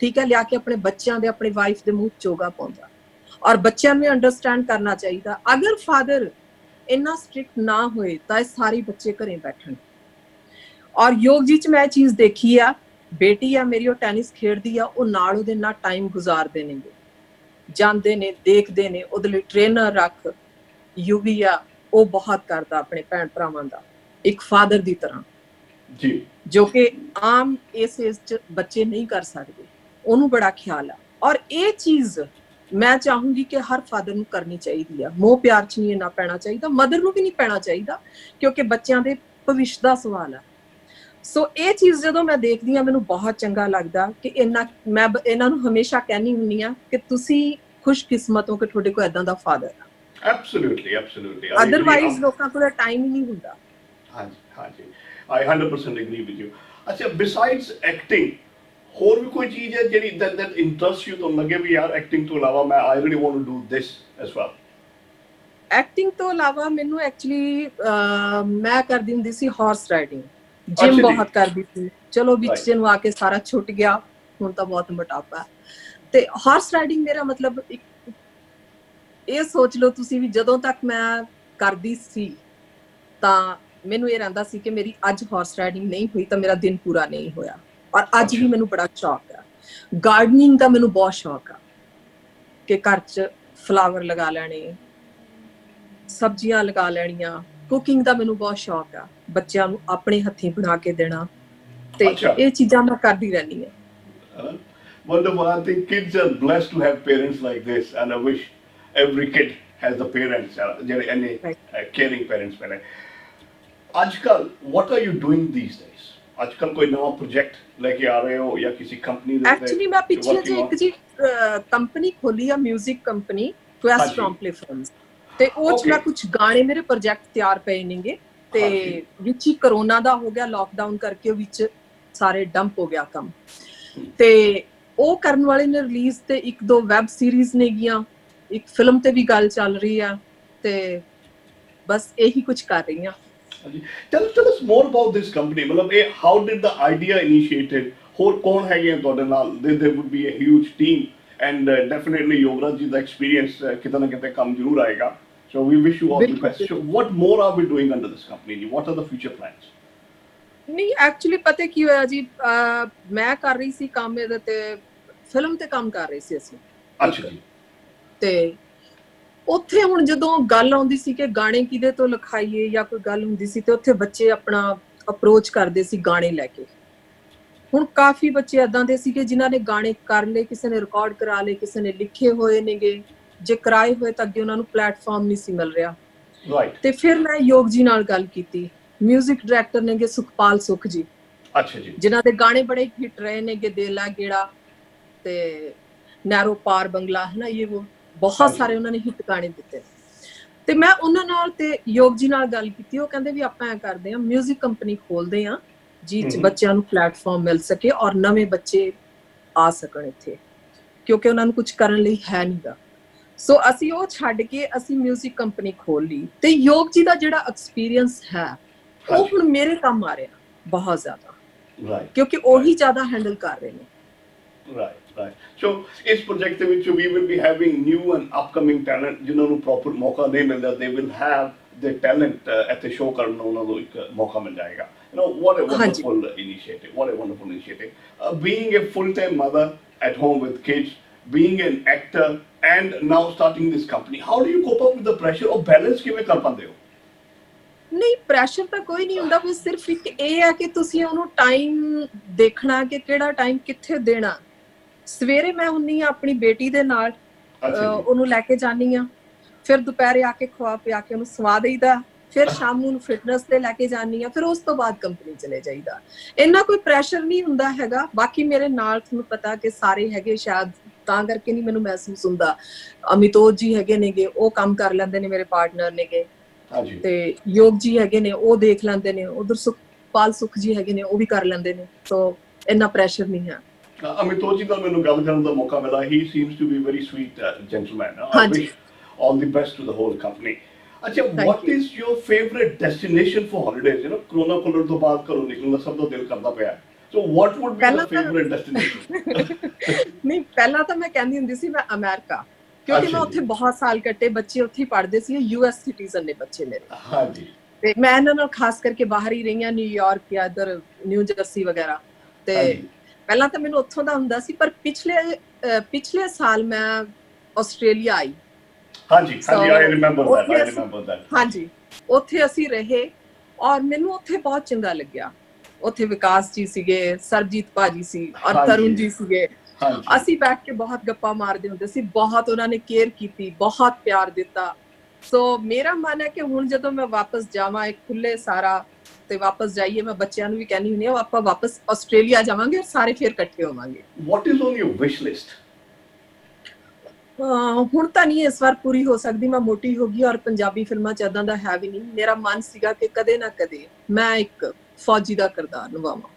ਠੀਕ ਹੈ, ਲਿਆ ਕੇ ਆਪਣੇ ਬੱਚਿਆਂ ਦੇ, ਆਪਣੀ ਵਾਈਫ ਦੇ ਮੂੰਹ ਚੋਗਾ ਪਾਉਂਦਾ। ਔਰ ਬੱਚਿਆਂ ਨੂੰ ਅੰਡਰਸਟੈਂਡ ਕਰਨਾ ਚਾਹੀਦਾ, ਅਗਰ ਫਾਦਰ ਇੰਨਾ ਸਟ੍ਰਿਕਟ ਨਾ ਹੋਏ ਤਾਂ ਇਹ ਸਾਰੇ ਬੱਚੇ ਘਰੇ ਬੈਠਣ। ਔਰ ਯੋਗ ਜੀ ਚ ਮੈਂ ਇਹ ਚੀਜ਼ ਦੇਖੀ ਆ, ਬੇਟੀ ਆ ਮੇਰੀ, ਉਹ ਟੈਨਿਸ ਖੇਡਦੀ ਆ, ਉਹ ਨਾਲ ਉਹਦੇ ਨਾਲ ਟਾਈਮ ਗੁਜ਼ਾਰਦੇ ਨੇਗੇ, ਜਾਂਦੇ ਨੇ, ਦੇਖਦੇ ਨੇ, ਉਹਦੇ ਲਈ ਟ੍ਰੇਨਰ ਰੱਖ। ਯੂਵੀ ਆ, ਉਹ ਬਹੁਤ ਕਰਦਾ ਆਪਣੇ ਭੈਣ ਭਰਾਵਾਂ ਦਾ, ਇੱਕ ਫਾਦਰ ਦੀ ਤਰ੍ਹਾਂ ਜੀ, ਜੋ ਕਿ ਆਮ ਇਸ ਏਜ ਚ ਬੱਚੇ ਨਹੀਂ ਕਰ ਸਕਦੇ, ਉਹਨੂੰ ਬੜਾ ਖਿਆਲ ਆ। ਔਰ ਇਹ ਚੀਜ਼ ਮੈਂ ਚਾਹੂੰਗੀ ਕਿ ਹਰ ਫਾਦਰ ਨੂੰ ਕਰਨੀ ਚਾਹੀਦੀ ਆ। ਮੋਹ ਪਿਆਰ ਚ ਨਹੀਂ ਇੰਨਾ ਪੈਣਾ ਚਾਹੀਦਾ, ਮਦਰ ਨੂੰ ਵੀ ਨਹੀਂ ਪੈਣਾ ਚਾਹੀਦਾ, ਕਿਉਂਕਿ ਬੱਚਿਆਂ ਦੇ ਭਵਿੱਖ ਦਾ ਸਵਾਲ ਆ। ਸੋ ਇਹ ਚੀਜ਼ ਜਦੋਂ ਮੈਂ ਦੇਖਦੀ ਹਾਂ ਮੈਨੂੰ ਬਹੁਤ ਚੰਗਾ ਲੱਗਦਾ ਕਿ ਮੈਂ ਇਹਨਾਂ ਨੂੰ ਹਮੇਸ਼ਾ ਕਹਿੰਦੀ ਹੁੰਦੀ ਆ ਕਿ ਤੁਸੀਂ ਖੁਸ਼ਕਿਸਮਤ ਹੋ ਕਿ ਤੁਹਾਡੇ ਕੋਲ ਏਦਾਂ ਦਾ ਫਾਦਰ ਆ। ਐਬਸੋਲੂਟਲੀ ਅਦਰਵਾਈਜ਼ ਲੋਕਾਂ ਕੋਲ ਟਾਈਮ ਹੀ ਨਹੀਂ ਹੁੰਦਾ। ਹਾਂਜੀ, I 100% agree with you. ਅੱਛਾ, besides acting ਹੋਰ ਵੀ ਕੋਈ ਚੀਜ਼ ਹੈ ਜਿਹੜੀ that interests you, ਤੁਹਾਨੂੰ ਲੱਗੇ ਵੀ ਯਾਰ ਐਕਟਿੰਗ ਤੋਂ ਇਲਾਵਾ ਮੈਂ I really want to do this as well? Acting ਤੋਂ ਇਲਾਵਾ ਮੈਨੂੰ ਐਕਚੁਅਲੀ ਮੈਂ ਕਰਦੀ ਹੁੰਦੀ ਸੀ ਹਾਰਸ ਰਾਈਡਿੰਗ, ਜਿਮ ਬਹੁਤ ਕਰਦੀ ਸੀ। ਚਲੋ ਵਿੱਚ ਨੂੰ ਆ ਕੇ ਸਾਰਾ ਛੁੱਟ ਗਿਆ, ਹੁਣ ਤਾਂ ਬਹੁਤ ਮੋਟਾਪਾ। ਤੇ ਹਾਰਸ ਰਾਈਡਿੰਗ ਮੇਰਾ ਮਤਲਬ ਇਹ ਸੋਚ ਲਓ ਤੁਸੀਂ ਵੀ ਜਦੋਂ ਤੱਕ ਮੈਂ ਕਰਦੀ ਸੀ ਤਾਂ ਮੈਨੂੰ ਇਹ ਰਹਿੰਦਾ ਸੀ ਕਿ ਮੇਰੀ ਅੱਜ ਹਾਰਸ ਰਾਈਡਿੰਗ ਨਹੀਂ ਹੋਈ ਤਾਂ ਮੇਰਾ ਦਿਨ ਪੂਰਾ ਨਹੀਂ ਹੋਇਆ। ਔਰ ਅੱਜ ਵੀ ਮੈਨੂੰ ਬੜਾ ਸ਼ੌਕ ਆ ਗਾਰਡਨਿੰਗ ਦਾ, ਮੈਨੂੰ ਬਹੁਤ ਸ਼ੌਕ ਆ ਕਿ ਘਰ 'ਚ ਫਲਾਵਰ ਲਗਾ ਲੈਣੇ, ਸਬਜ਼ੀਆਂ ਲਗਾ ਲੈਣੀਆਂ। ਕੁਕਿੰਗ ਦਾ ਮੈਨੂੰ ਬਹੁਤ ਸ਼ੌਕ ਆ, ਬੱਚਿਆਂ ਨੂੰ ਆਪਣੇ ਹੱਥੀਂ ਬਣਾ ਕੇ ਦੇਣਾ, ਤੇ ਇਹ ਚੀਜ਼ਾਂ ਮੈਂ ਕਰਦੀ ਰਹਿੰਦੀ ਹਾਂ। Wonderful. I think kids are blessed to have parents like this, and I wish every kid has the parents, ਜਿਹੜੇ ਇੰਨੇ caring parents ਮਿਲੇ। ਅੱਜਕੱਲ what are you doing these days? ਅੱਜਕੱਲ ਕੋਈ ਨਵਾਂ ਪ੍ਰੋਜੈਕਟ ਲੈ ਕੇ ਆ ਰਹੇ ਹੋ ਜਾਂ ਕਿਸੇ ਕੰਪਨੀ ਦੇ? ਐਕਚੁਅਲੀ ਮੈਂ ਪਿੱਛੇ ਜੇ ਇੱਕ ਜੀ ਕੰਪਨੀ ਖੋਲੀ ਆ, 뮤직 ਕੰਪਨੀ, ਕੁਐਸਟ ਟ੍ਰੌਂਪਲੇ ਫਿਲਮਸ, ਤੇ ਉਹ ਚ ਮੈਂ ਕੁਝ ਗਾਣੇ, ਮੇਰੇ ਪ੍ਰੋਜੈਕਟ ਤਿਆਰ ਪਏ ਨੇਗੇ, ਤੇ ਵਿੱਚ ਹੀ ਕਰੋਨਾ ਦਾ ਹੋ ਗਿਆ, ਲਾਕਡਾਊਨ ਕਰਕੇ ਵਿੱਚ ਸਾਰੇ ਡੰਪ ਹੋ ਗਿਆ ਕੰਮ। ਤੇ ਉਹ ਕਰਨ ਵਾਲੇ ਨੇ ਰਿਲੀਜ਼ ਤੇ ਇੱਕ ਦੋ ਵੈਬ ਸੀਰੀਜ਼ ਨੇਗੀਆਂ, ਇੱਕ ਫਿਲਮ ਤੇ ਵੀ ਗੱਲ ਚੱਲ ਰਹੀ ਆ, ਤੇ ਬਸ ਇਹੀ ਕੁਝ ਕਰ ਰਹੀ ਹਾਂ। Tell us more about this company. ਮਤਲਬ ਇਹ how did the idea initiated? ਹੋਰ ਕੌਣ ਹੈਗੇ ਤੁਹਾਡੇ ਨਾਲ? There would be a huge team, and definitely Yograj ਜੀ ਦਾ ਐਕਸਪੀਰੀਅੰਸ ਕਿਤੇ ਨਾ ਕਿਤੇ ਕੰਮ ਜ਼ਰੂਰ ਆਏਗਾ। So we wish you all the best. So what more are we doing under this company? What are the future plans? ਨਹੀਂ, ਐਕਚੁਅਲੀ ਪਤਾ ਕੀ ਹੋਇਆ ਜੀ, ਮੈਂ ਕਰ ਰਹੀ ਸੀ ਕੰਮ ਇਹਦੇ ਤੇ, ਫਿਲਮ ਤੇ ਕੰਮ ਕਰ ਰਹੇ ਸੀ ਅਸੀਂ। ਅੱਛਾ ਜੀ। ਤੇ ਉੱਥੇ ਹੁਣ ਜਦੋਂ ਗੱਲ ਆਉਂਦੀ ਸੀ ਕਿ ਗਾਣੇ ਕਿਹਦੇ ਤੋਂ ਲਿਖਾਈਏ ਜਾਂ ਕੋਈ ਗੱਲ ਹੁੰਦੀ ਸੀ, ਤੇ ਉੱਥੇ ਬੱਚੇ ਆਪਣਾ ਅਪਰੋਚ ਕਰਦੇ ਸੀ ਗਾਣੇ ਲੈ ਕੇ। ਹੁਣ ਕਾਫੀ ਬੱਚੇ ਏਦਾਂ ਦੇ ਸੀਗੇ ਜਿਨ੍ਹਾਂ ਨੇ ਗਾਣੇ ਕਰ ਲਏ, ਕਿਸੇ ਨੇ ਰਿਕਾਰਡ ਕਰਾ ਲਏ, ਕਿਸੇ ਨੇ ਲਿਖੇ ਹੋਏ ਨੇਗੇ, ਜੇ ਕਰਾਏ ਹੋਏ ਤਾਂ ਅੱਗੇ ਉਹਨਾਂ ਨੂੰ ਪਲੇਟਫਾਰਮ ਨਹੀਂ ਸੀ ਮਿਲ ਰਿਹਾ। ਤੇ ਫਿਰ ਮੈਂ ਯੋਗ ਜੀ ਨਾਲ ਗੱਲ ਕੀਤੀ, ਮਿਊਜ਼ਿਕ ਡਾਇਰੈਕਟਰ ਨੇਗੇ ਸੁਖਪਾਲ ਸੁਖ ਜੀ। ਅੱਛਾ ਜੀ। ਜਿਨ੍ਹਾਂ ਦੇ ਗਾਣੇ ਬੜੇ ਹਿੱਟ ਰਹੇ ਨੇਗੇ, ਦੇਲਾ ਗੇੜਾ ਤੇ ਨੈਰੋ ਪਾਰ ਬੰਗਲਾ, ਹੈ ਨਾ, ਇਹ ਉਹ ਬਹੁਤ ਸਾਰੇ ਉਹਨਾਂ ਨੇ ਹਿੱਟ ਗਾਣੇ ਦਿੱਤੇ। ਤੇ ਮੈਂ ਉਹਨਾਂ ਨਾਲ ਤੇ ਯੋਗ ਜੀ ਨਾਲ ਗੱਲ ਕੀਤੀ, ਉਹ ਕਹਿੰਦੇ ਵੀ ਆਪਾਂ ਐ ਕਰਦੇ ਹਾਂ, ਮਿਊਜ਼ਿਕ ਕੰਪਨੀ ਖੋਲਦੇ ਹਾਂ ਜਿਹ 'ਚ ਬੱਚਿਆਂ ਨੂੰ ਪਲੇਟਫਾਰਮ ਮਿਲ ਸਕੇ ਔਰ ਨਵੇਂ ਬੱਚੇ ਆ ਸਕਣ ਇੱਥੇ, ਕਿਉਂਕਿ ਉਹਨਾਂ ਨੂੰ ਕੁਝ ਕਰਨ ਲਈ ਹੈ ਨਹੀਂਗਾ। ਸੋ ਅਸੀਂ ਉਹ ਛੱਡ ਕੇ ਅਸੀਂ ਮਿਊਜ਼ਿਕ ਕੰਪਨੀ ਖੋਲ ਲਈ, ਤੇ ਯੋਗ ਜੀ ਦਾ ਜਿਹੜਾ ਐਕਸਪੀਰੀਅੰਸ ਹੈ ਉਹ ਹੁਣ ਮੇਰੇ ਕੰਮ ਆ ਰਿਹਾ ਬਹੁਤ ਜ਼ਿਆਦਾ, ਕਿਉਂਕਿ ਉਹੀ ਜ਼ਿਆਦਾ ਹੈਂਡਲ ਕਰ ਰਹੇ ਨੇ। Right. So ਇਸ ਪ੍ਰੋਜੈਕਟ ਦੇ ਵਿੱਚ we will be having new and upcoming talent ਜਿਨ੍ਹਾਂ ਨੂੰ ਪ੍ਰੋਪਰ ਮੌਕਾ ਨਹੀਂ ਮਿਲਦਾ, they will have the talent ਇੱਥੇ ਸ਼ੋਅ ਕਰਨ ਨੂੰ ਉਹਨਾਂ ਨੂੰ ਇੱਕ ਮੌਕਾ ਮਿਲ ਜਾਏਗਾ। You know, what a wonderful initiative. What a wonderful initiative. Being a full-time mother at home with kids, being an actor, and now starting this company. How do you cope up with the pressure or balance ਕਿਵੇਂ ਕਰ ਪਾਉਂਦੇ ਹੋ? ਨਹੀਂ, pressure ਤਾਂ ਕੋਈ ਨਹੀਂ ਹੁੰਦਾ, ਬਸ ਸਿਰਫ ਇੱਕ ਇਹ ਹੈ ਕਿ ਤੁਸੀਂ ਉਹਨੂੰ ਟਾਈਮ ਦੇਖਣਾ ਕਿ ਕਿਹੜਾ ਟਾਈਮ ਕਿੱਥੇ ਦੇਣਾ। ਸਵੇਰੇ ਮੈਂ ਹੁੰਨੀ ਆ ਆਪਣੀ ਬੇਟੀ ਦੇ ਨਾਲ, ਉਹਨੂੰ ਲੈ ਕੇ ਜਾਨੀ ਆ, ਫਿਰ ਦੁਪਹਿਰੇ ਆ ਕੇ ਖਵਾ ਪਿਆ ਕੇ ਉਹਨੂੰ ਸਵਾ ਦੇਈਦਾ, ਫਿਰ ਸ਼ਾਮ ਨੂੰ ਫਿਟਨੈਸ ਤੇ ਲੈ ਕੇ ਜਾਨੀ ਆ, ਫਿਰ ਉਸ ਤੋਂ ਬਾਅਦ ਕੰਪਨੀ ਚਲੇ ਜਾਈਦਾ। ਇੰਨਾ ਕੋਈ ਪ੍ਰੈਸ਼ਰ ਨਹੀਂ ਹੁੰਦਾ ਹੈਗਾ। ਬਾਕੀ ਮੇਰੇ ਨਾਲ ਤੁਹਾਨੂੰ ਪਤਾ ਕਿ ਸਾਰੇ ਹੈਗੇ, ਸ਼ਾਇਦ ਤਾਂ ਕਰਕੇ ਨਹੀਂ ਮੈਨੂੰ ਮਹਿਸੂਸ ਹੁੰਦਾ। ਅਮਿਤੋਜ ਜੀ ਹੈਗੇ ਨੇਗੇ, ਉਹ ਕੰਮ ਕਰ ਲੈਂਦੇ ਨੇ, ਮੇਰੇ ਪਾਰਟਨਰ ਨੇਗੇ, ਤੇ ਯੋਗ ਜੀ ਹੈਗੇ ਨੇ, ਉਹ ਦੇਖ ਲੈਂਦੇ ਨੇ, ਉਧਰ ਸੁਖਪਾਲ ਸੁਖ ਜੀ ਹੈਗੇ ਨੇ, ਉਹ ਵੀ ਕਰ ਲੈਂਦੇ ਨੇ, ਸੋ ਇੰਨਾ ਪ੍ਰੈਸ਼ਰ ਨਹੀਂ ਹੈ। ਅਮਿਤੋਜ ਜੀ ਨਾਲ ਮੈਨੂੰ ਗੱਲ ਕਰਨ ਦਾ ਮੌਕਾ ਮਿਲਾ। He seems to be very sweet gentleman. I wish all the best to the whole company. ਅੱਛਾ, what is your favorite destination for holidays? You know, corona ਖੁੱਲਣ ਤੋਂ ਬਾਅਦ ਘਰੋਂ ਨਿਕਲਣ ਦਾ ਸਭ ਦਾ ਦਿਲ ਕਰਦਾ ਪਿਆ। So what would be your favorite destination? ਨਹੀਂ, ਪਹਿਲਾਂ ਤਾਂ ਮੈਂ ਕਹਿੰਦੀ ਹੁੰਦੀ ਸੀ ਮੈਂ ਅਮਰੀਕਾ, ਕਿਉਂਕਿ ਮੈਂ ਉੱਥੇ ਬਹੁਤ ਸਾਲ ਕੱਟੇ, ਬੱਚੇ ਉੱਥੇ ਹੀ ਪੜ੍ਹਦੇ ਸੀ, US ਸਿਟੀਜ਼ਨ ਨੇ ਬੱਚੇ ਮੇਰੇ। ਹਾਂਜੀ। ਤੇ ਮੈਂ ਇਹਨਾਂ ਨਾਲ ਖਾਸ ਕਰਕੇ ਬਾਹਰ ਹੀ ਰਹੀ ਹਾਂ, ਨਿਊਯਾਰਕ ਜਾਂ ਇੱਧਰ ਨਿਊ ਜਰਸੀ ਵਗੈਰਾ। ਤੇ ਪਹਿਲਾਂ ਤਾਂ ਮੈਨੂੰ ਉੱਥੋਂ ਦਾ ਹੁੰਦਾ ਸੀ, ਪਰ ਪਿਛਲੇ ਸਾਲ ਮੈਂ ਆਸਟ੍ਰੇਲੀਆ ਆਈ। ਹਾਂਜੀ, I remember that. ਹਾਂਜੀ, ਉੱਥੇ ਅਸੀਂ ਰਹੇ ਔਰ ਮੈਨੂੰ ਉੱਥੇ ਬਹੁਤ ਚੰਗਾ ਲੱਗਿਆ। ਉੱਥੇ ਵਿਕਾਸ ਜੀ ਸੀਗੇ, ਸਰਜੀਤ ਭਾਜੀ ਸੀ ਔਰ ਤਰੁਣ ਜੀ ਸੀਗੇ। ਅਸੀਂ ਬੈਠ ਕੇ ਬਹੁਤ ਗੱਪਾਂ ਮਾਰਦੇ ਹੁੰਦੇ ਸੀ, ਬਹੁਤ ਉਹਨਾਂ ਨੇ ਕੇਅਰ ਕੀਤੀ, ਬਹੁਤ ਪਿਆਰ ਦਿੱਤਾ। ਸੋ ਮੇਰਾ ਮਨ ਹੈ ਕਿ ਹੁਣ ਜਦੋਂ ਮੈਂ ਵਾਪਸ ਜਾਵਾਂ ਇੱਕ ਖੁੱਲੇ ਸਾਰਾ ਤੇ ਵਾਪਸ ਜਾਈਏ, ਮੈਂ ਬੱਚਿਆਂ ਨੂੰ ਵੀ ਕਹਿੰਦੀ ਹੁੰਦੀ ਹਾਂ ਆਪਾਂ ਵਾਪਸ ਆਸਟ੍ਰੇਲੀਆ ਜਾਵਾਂਗੇ ਔਰ ਸਾਰੇ ਫਿਰ ਇਕੱਠੇ ਹੋਵਾਂਗੇ। What is on your wish list? ਹੁਣ ਤਾਂ ਨਹੀਂ ਇਸ ਵਾਰ ਪੂਰੀ ਹੋ ਸਕਦੀ, ਮੈਂ ਮੋਟੀ ਹੋ ਗਈ ਔਰ ਪੰਜਾਬੀ ਫਿਲਮਾਂ 'ਚ ਏਦਾਂ ਦਾ ਹੈ ਵੀ ਨਹੀਂ। ਮੇਰਾ ਮਨ ਸੀਗਾ ਕਿ ਕਦੇ ਨਾ ਕਦੇ ਮੈਂ ਇੱਕ ਫੌਜੀ ਦਾ ਕਿਰਦਾਰ ਨਿਭਾਵਾਂ,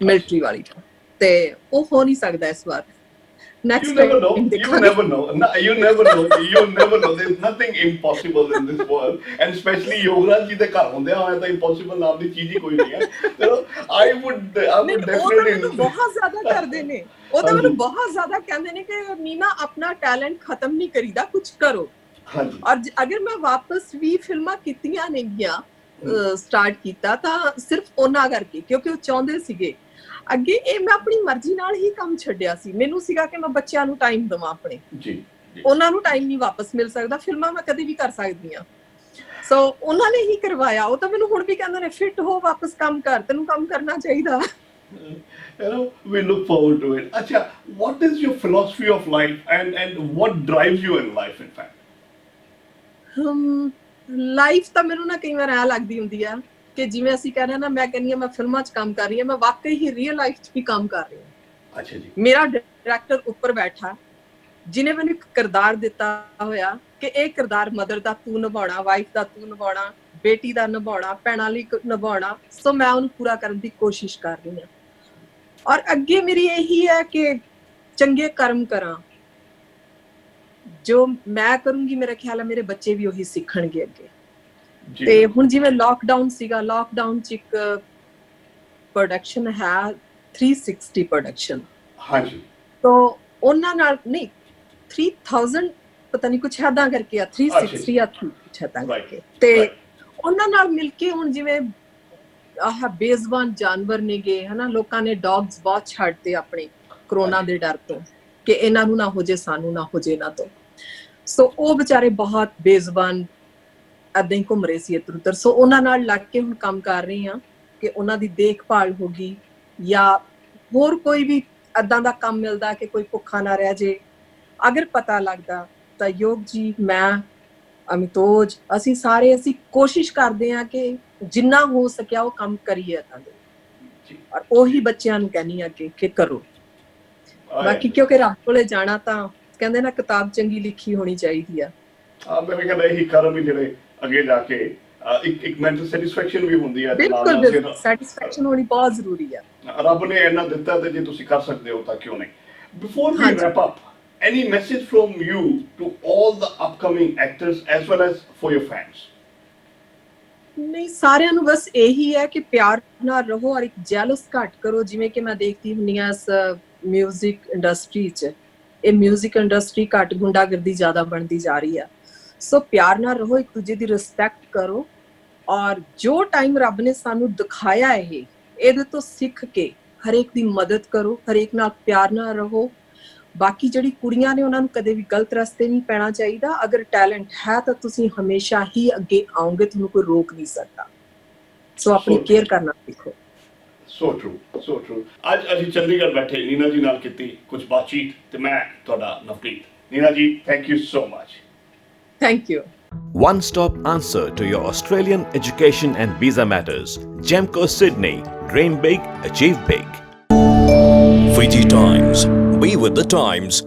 ਮਿਲਟਰੀ ਵਾਲੀ ਦਾ, ਤੇ ਉਹ ਹੋ ਨਹੀਂ ਸਕਦਾ ਇਸ ਵਾਰ। You never know. You never know. There's nothing impossible in this world, and especially Yogaraj ji ਦੇ ਘਰ ਹੁੰਦੇ ਆ ਤਾਂ impossible ਨਾਮ ਦੀ ਚੀਜ਼ ਹੀ ਕੋਈ ਨਹੀਂ ਹੈ। I would definitely ਬਹੁਤ ਜ਼ਿਆਦਾ ਕਰਦੇ ਨੇ, ਉਹ ਤਾਂ ਮੈਨੂੰ ਬਹੁਤ ਜ਼ਿਆਦਾ ਕਹਿੰਦੇ ਨੇ ਕਿ ਨੀਨਾ ਆਪਣਾ ਟੈਲੈਂਟ ਖਤਮ ਨਹੀਂ ਕਰੀਦਾ, ਕੁਝ ਕਰੋ। ਔਰ ਅਗਰ ਮੈਂ ਵਾਪਸ ਵੀ ਫਿਲਮਾਂ ਕੀਤੀਆਂ ਨੇਗੀਆਂ, ਸਟਾਰਟ ਕੀਤਾ ਤਾਂ ਸਿਰਫ ਉਹਨਾਂ ਕਰਕੇ, ਕਿਉਂਕਿ ਉਹ ਚਾਹੁੰਦੇ ਸੀਗੇ ਅੱਗੇ। ਇਹ ਮੈਂ ਆਪਣੀ ਮਰਜ਼ੀ ਨਾਲ ਹੀ ਕੰਮ ਛੱਡਿਆ ਸੀ। ਮੈਨੂੰ ਸੀਗਾ ਕਿ ਮੈਂ ਬੱਚਿਆਂ ਨੂੰ ਟਾਈਮ ਦੇਵਾਂ ਆਪਣੇ, ਉਹਨਾਂ ਨੂੰ ਟਾਈਮ ਨਹੀਂ ਵਾਪਸ ਮਿਲ ਸਕਦਾ। ਫਿਲਮਾਂ ਮੈਂ ਕਦੇ ਵੀ ਕਰ ਸਕਦੀ ਹਾਂ, ਸੋ ਉਹਨਾਂ ਨੇ ਹੀ ਕਰਵਾਇਆ। ਉਹ ਤਾਂ ਮੈਨੂੰ ਹੁਣ ਵੀ ਕਹਿੰਦੇ ਨੇ ਫਿੱਟ ਹੋ, ਵਾਪਸ ਕੰਮ ਕਰ, ਤੈਨੂੰ ਕੰਮ ਕਰਨਾ ਚਾਹੀਦਾ। We look forward to it. Acha, what is your philosophy of life and what drives you in life, in fact? Life ਤਾਂ ਮੈਨੂੰ ਨਾ ਕਈ ਵਾਰ ਐ ਲੱਗਦੀ ਹੁੰਦੀ ਆ ਕਿ ਜਿਵੇਂ ਅਸੀਂ ਕਹਿ ਰਹੇ ਨਾ, ਮੈਂ ਕਹਿੰਦੀ ਹਾਂ ਮੈਂ ਫਿਲਮਾਂ 'ਚ ਕੰਮ ਕਰ ਰਹੀ ਹਾਂ, ਮੈਂ ਵਾਕਈ ਹੀ ਰੀਅਲ ਲਾਈਫ 'ਚ ਵੀ ਕੰਮ ਕਰ ਰਹੀ ਹਾਂ। ਅੱਛਾ ਜੀ। ਮੇਰਾ ਡਾਇਰੈਕਟਰ ਉੱਪਰ ਬੈਠਾ, ਜਿਹਨੇ ਮੈਨੂੰ ਇੱਕ ਕਿਰਦਾਰ ਦਿੱਤਾ ਹੋਇਆ ਕਿ ਇਹ ਕਿਰਦਾਰ ਮਦਰ ਦਾ ਤੂੰ ਨਿਭਾਉਣਾ, ਵਾਈਫ ਦਾ ਤੂੰ ਨਿਭਾਉਣਾ, ਬੇਟੀ ਦਾ ਨਿਭਾਉਣਾ, ਭੈਣਾਂ ਲਈ ਨਿਭਾਉਣਾ। ਸੋ ਮੈਂ ਉਹਨੂੰ ਪੂਰਾ ਕਰਨ ਦੀ ਕੋਸ਼ਿਸ਼ ਕਰ ਰਹੀ ਹਾਂ ਔਰ ਅੱਗੇ ਮੇਰੀ ਇਹੀ ਹੈ ਕਿ ਚੰਗੇ ਕਰਮ ਕਰਾਂ। ਜੋ ਮੈਂ ਕਰੂੰਗੀ ਮੇਰਾ ਖਿਆਲ ਹੈ ਮੇਰੇ ਬੱਚੇ ਵੀ ਉਹੀ ਸਿੱਖਣਗੇ ਅੱਗੇ। ਤੇ ਹੁਣ ਜਿਵੇਂ ਲਾਕਡਾਊਨ ਸੀਗਾ, ਲਾਕਡਾਊਨ 'ਚ ਇੱਕ ਪ੍ਰੋਡਕਸ਼ਨ ਹੈ 360 ਪ੍ਰੋਡਕਸ਼ਨ। ਹਾਂਜੀ। ਤੋ ਉਹਨਾਂ ਨਾਲ ਨਹੀਂ 3000 ਪਤਾ ਨਹੀਂ ਕੁਛ ਏਦਾਂ ਕਰਕੇ ਆ, 360 ਜਾਂ ਕੁਛ ਏਦਾਂ ਕਰਕੇ, ਤੇ ਉਹਨਾਂ ਨਾਲ ਮਿਲ ਕੇ ਹੁਣ ਜਿਵੇਂ ਆਹ ਬੇਜ਼ੁਬਾਨ ਜਾਨਵਰ ਨੇਗੇ ਹਨਾ, ਲੋਕਾਂ ਨੇ ਡੌਗਸ ਬਹੁਤ ਛੱਡਤੇ ਆਪਣੇ ਕਰੋਨਾ ਦੇ ਡਰ ਤੋਂ ਕਿ ਇਹਨਾਂ ਨੂੰ ਨਾ ਹੋ ਜੇ, ਸਾਨੂੰ ਨਾ ਹੋ ਜੇ ਇਹਨਾਂ ਤੋਂ। ਸੋ ਉਹ ਵਿਚਾਰੇ ਬਹੁਤ ਬੇਜ਼ੁਬਾਨ ਏਦਾਂ ਹੀ ਘੁੰਮ ਰਹੇ ਸੀ ਇੱਧਰ ਉੱਧਰ। ਸੋ ਉਹਨਾਂ ਨਾਲ ਲੱਗ ਕੇ ਹੁਣ ਕੰਮ ਕਰ ਰਹੀ ਹਾਂ ਕਿ ਉਹਨਾਂ ਦੀ ਦੇਖਭਾਲ ਹੋ ਗਈ, ਜਾਂ ਹੋਰ ਕੋਈ ਵੀ ਏਦਾਂ ਦਾ ਕੰਮ ਮਿਲਦਾ ਕਿ ਕੋਈ ਭੁੱਖਾ ਨਾ ਰਹਿ ਜੇ, ਅਗਰ ਪਤਾ ਲੱਗਦਾ ਤਾਂ ਯੋਗ ਜੀ, ਮੈਂ, ਅਮਿਤੋਜ, ਅਸੀਂ ਸਾਰੇ ਅਸੀਂ ਕੋਸ਼ਿਸ਼ ਕਰਦੇ ਹਾਂ ਕਿ ਜਿੰਨਾ ਹੋ ਸਕਿਆ ਉਹ ਕੰਮ ਕਰੀਏ ਏਦਾਂ ਦੇ। ਔਰ ਉਹੀ ਬੱਚਿਆਂ ਨੂੰ ਕਹਿੰਦੀ ਆ ਕਿ ਕਰੋ। ਬਾਕੀ ਕਿਉਂਕਿ ਰੱਬ ਕੋਲੇ ਜਾਣਾ ਤਾਂ ਕਹਿੰਦੇ ਨਾ ਕਿਤਾਬ ਚੰਗੀ ਲਿਖੀ ਹੋਣੀ ਚਾਹੀਦੀ ਆ। ਮੈਂ ਕਹਿੰਦਾ ਇਹੀ ਕਰਮ ਹੀ ਜਿਹੜੇ ਅੱਗੇ ਜਾ ਕੇ ਇੱਕ ਮੈਂਟਲ ਸੈਟੀਸਫੈਕਸ਼ਨ ਵੀ ਹੁੰਦੀ ਹੈ। ਬਿਲਕੁਲ, ਸੈਟੀਸਫੈਕਸ਼ਨ ਹੋਣੀ ਬਹੁਤ ਜ਼ਰੂਰੀ ਆ। ਰੱਬ ਨੇ ਇੰਨਾ ਦਿੱਤਾ ਤੇ ਜੇ ਤੁਸੀਂ ਕਰ ਸਕਦੇ ਹੋ ਤਾਂ ਕਿਉਂ ਨਹੀਂ। Before we wrap up, any message from you to all the upcoming actors as well as for your fans? ਨਹੀਂ, ਸਾਰਿਆਂ ਨੂੰ ਬਸ ਇਹੀ ਹੈ ਕਿ ਪਿਆਰ ਨਾਲ ਰਹੋ ਔਰ ਇੱਕ ਜੈਲਸ ਘੱਟ ਕਰੋ। ਜਿਵੇਂ ਕਿ ਮੈਂ ਦੇਖਦੀ ਹੁੰਦੀ ਹਾਂ ਇਸ ਮਿਊਜ਼ਿਕ ਇੰਡਸਟਰੀ 'ਚ, ਇਹ ਮਿਊਜ਼ਿਕ ਇੰਡਸਟਰੀ ਘੱਟ, ਗੁੰਡਾਗਰਦੀ ਜ਼ਿਆਦਾ ਬਣਦੀ ਜਾ ਰਹੀ ਆ। ਸੋ ਪਿਆਰ ਨਾਲ ਰਹੋ, ਇੱਕ ਦੂਜੇ ਦੀ ਰਿਸਪੈਕਟ ਕਰੋ ਔਰ ਜੋ ਟਾਈਮ ਰੱਬ ਨੇ ਸਾਨੂੰ ਦਿਖਾਇਆ ਇਹਦੇ ਤੋਂ ਸਿੱਖ ਕੇ ਹਰੇਕ ਦੀ ਮਦਦ ਕਰੋ, ਹਰੇਕ ਨਾਲ ਪਿਆਰ ਨਾਲ ਰਹੋ। ਬਾਕੀ ਜਿਹੜੀ ਕੁੜੀਆਂ ਨੇ ਉਹਨਾਂ ਨੂੰ ਕਦੇ ਵੀ ਗਲਤ ਰਸਤੇ ਨਹੀਂ ਪੈਣਾ ਚਾਹੀਦਾ। ਅਗਰ ਟੈਲੈਂਟ ਹੈ ਤਾਂ ਤੁਸੀਂ ਹਮੇਸ਼ਾ ਹੀ ਅੱਗੇ ਆਓਗੇ, ਤੁਹਾਨੂੰ ਕੋਈ ਰੋਕ ਨਹੀਂ ਸਕਦਾ। ਸੋ ਆਪਣੀ ਕੇਅਰ ਕਰਨਾ ਸਿੱਖੋ। ਸੋ ਟਰੂ। ਅੱਜ ਅਸੀਂ ਚੰਡੀਗੜ੍ਹ ਬੈਠੇ ਨੀਨਾ ਜੀ ਨਾਲ ਕੀਤੀ ਕੁਝ ਬਾਤਚੀਤ ਤੇ ਮੈਂ ਤੁਹਾਡਾ ਨਵਪ੍ਰੀਤ। ਨੀਨਾ ਜੀ, thank you so much. Thank you. One-stop answer to your Australian education and visa matters. Gemco Sydney. Dream big, achieve big. Fiji Times. Be with the times.